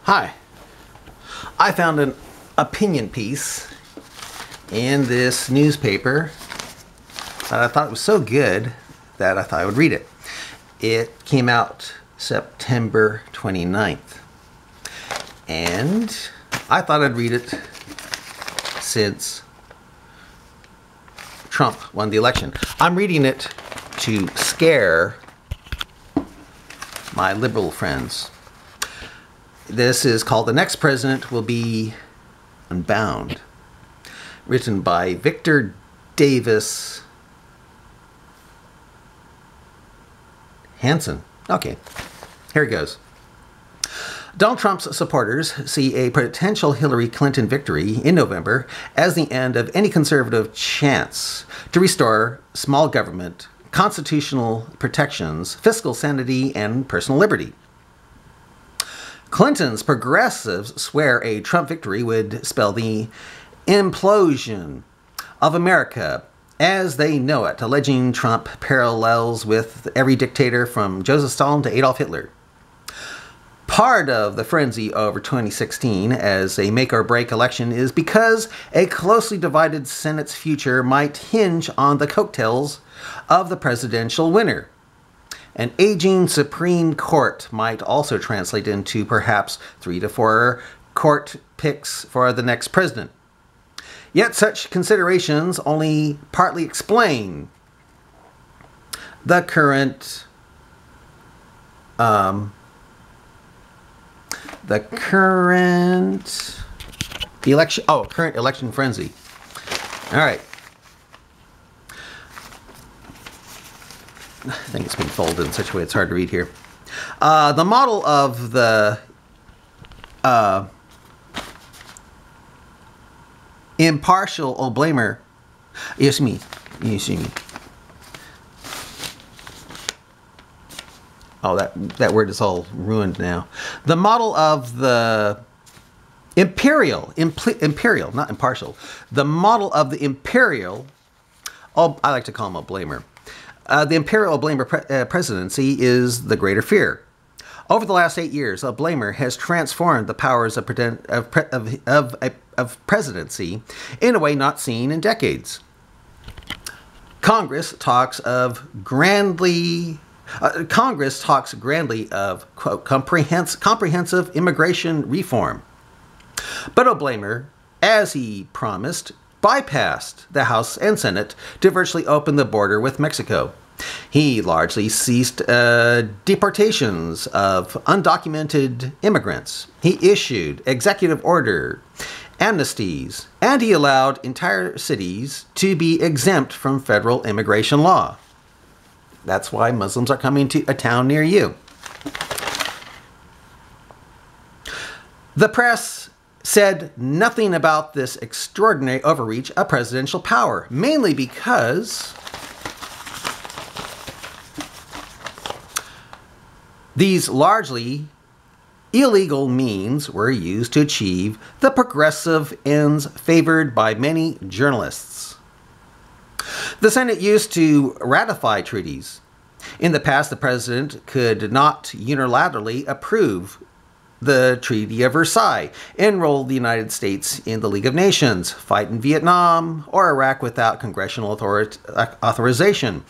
Hi. I found an opinion piece in this newspaper that I thought was so good that I thought I would read it. It came out September 29th. And I thought I'd read it since Trump won the election. I'm reading it to scare my liberal friends. This is called The Next President Will Be Unbound. Written by Victor Davis Hansen. Okay, here it goes. Donald Trump's supporters see a potential Hillary Clinton victory in November as the end of any conservative chance to restore small government, constitutional protections, fiscal sanity, and personal liberty. Clinton's progressives swear a Trump victory would spell the implosion of America as they know it, alleging Trump parallels with every dictator from Joseph Stalin to Adolf Hitler. Part of the frenzy over 2016 as a make-or-break election is because a closely divided Senate's future might hinge on the coattails of the presidential winner. An aging Supreme Court might also translate into perhaps 3 to 4 court picks for the next president. Yet such considerations only partly explain the current current election frenzy. All right. I think it's been folded in such a way it's hard to read here. The model of the impartial blamer. You see me. Oh, that word is all ruined now. The model of the imperial, not impartial. The model of the imperial, I like to call him a blamer. The imperial blamer presidency is the greater fear. Over the last 8 years, a blamer has transformed the powers of presidency in a way not seen in decades. Congress talks grandly of, quote, comprehensive immigration reform. But O'Blamer, as he promised, bypassed the House and Senate to virtually open the border with Mexico. He largely ceased deportations of undocumented immigrants. He issued executive order amnesties, and he allowed entire cities to be exempt from federal immigration law. That's why Muslims are coming to a town near you. The press said nothing about this extraordinary overreach of presidential power, mainly because these largely illegal means were used to achieve the progressive ends favored by many journalists. The Senate used to ratify treaties. In the past, the president could not unilaterally approve the Treaty of Versailles, enroll the United States in the League of Nations, fight in Vietnam or Iraq without congressional authorization,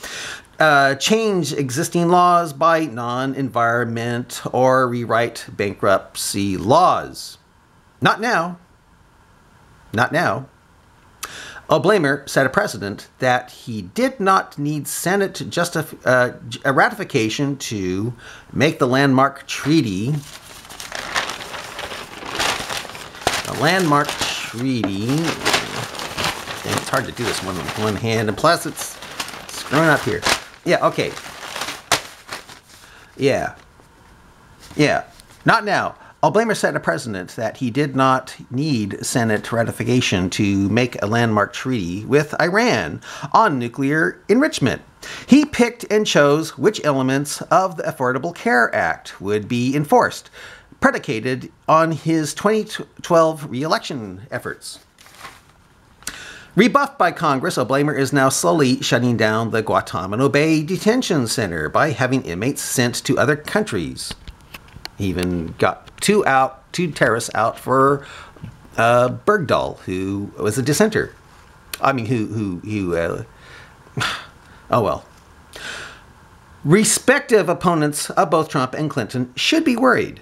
change existing laws by non-environment, or rewrite bankruptcy laws. Not now. Not now. O'Blamer set a precedent that he did not need Senate ratification to make the landmark treaty. The landmark treaty. It's hard to do this with one hand, and plus it's screwing up here. Yeah, okay. Yeah. Not now. O'Blamer set a precedent that he did not need Senate ratification to make a landmark treaty with Iran on nuclear enrichment. He picked and chose which elements of the Affordable Care Act would be enforced, predicated on his 2012 re-election efforts. Rebuffed by Congress, O'Blamer is now slowly shutting down the Guantanamo Bay Detention Center by having inmates sent to other countries. He even got two to terrorists out for Bergdahl, who was a dissenter. I mean, oh well. Respective opponents of both Trump and Clinton should be worried.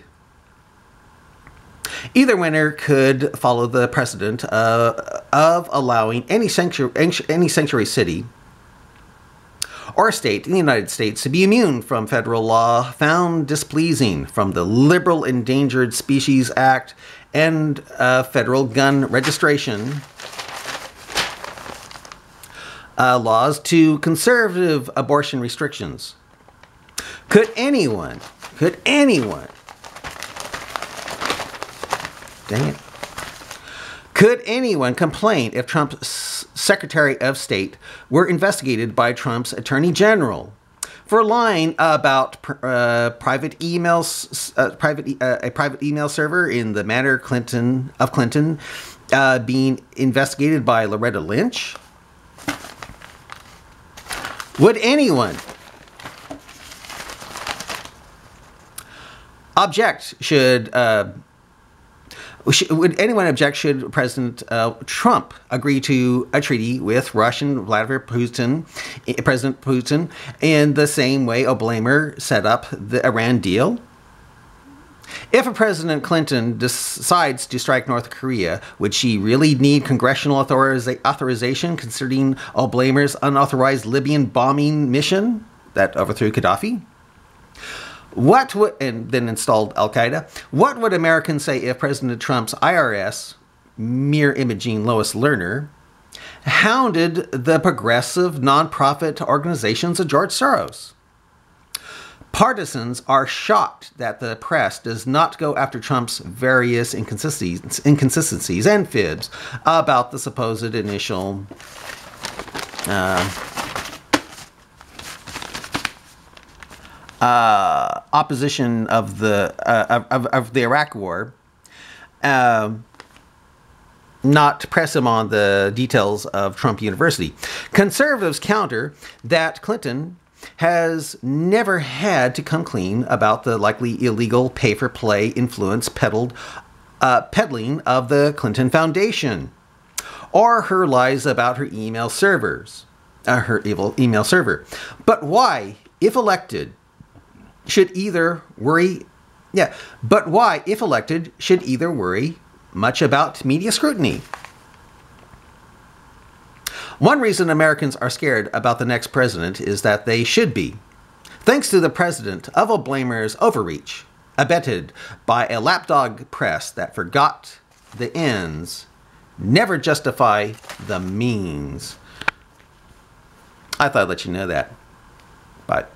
Either winner could follow the precedent of allowing any sanctuary city or state in the United States to be immune from federal law found displeasing from the Liberal Endangered Species Act and federal gun registration laws to conservative abortion restrictions. Could anyone, dang it, could anyone complain if Trump's Secretary of State were investigated by Trump's Attorney General for lying about a private email server in the matter of Clinton being investigated by Loretta Lynch? Would anyone object should President Trump agree to a treaty with President Putin, in the same way Obama set up the Iran deal? If President Clinton decides to strike North Korea, would she really need congressional authorization considering Obama's unauthorized Libyan bombing mission that overthrew Gaddafi? And then installed Al-Qaeda? What would Americans say if President Trump's IRS, mirror imaging Lois Lerner, hounded the progressive nonprofit organizations of George Soros? Partisans are shocked that the press does not go after Trump's various inconsistencies and fibs about the supposed initial opposition of the Iraq War, not to press him on the details of Trump University. Conservatives counter that Clinton has never had to come clean about the likely illegal pay-for-play influence peddling of the Clinton Foundation, or her lies about her email servers, her evil email server. But why, if elected, should either worry much about media scrutiny? One reason Americans are scared about the next president is that they should be, thanks to the president of Obama's overreach, abetted by a lapdog press that forgot the ends never justify the means. I thought I'd let you know that, but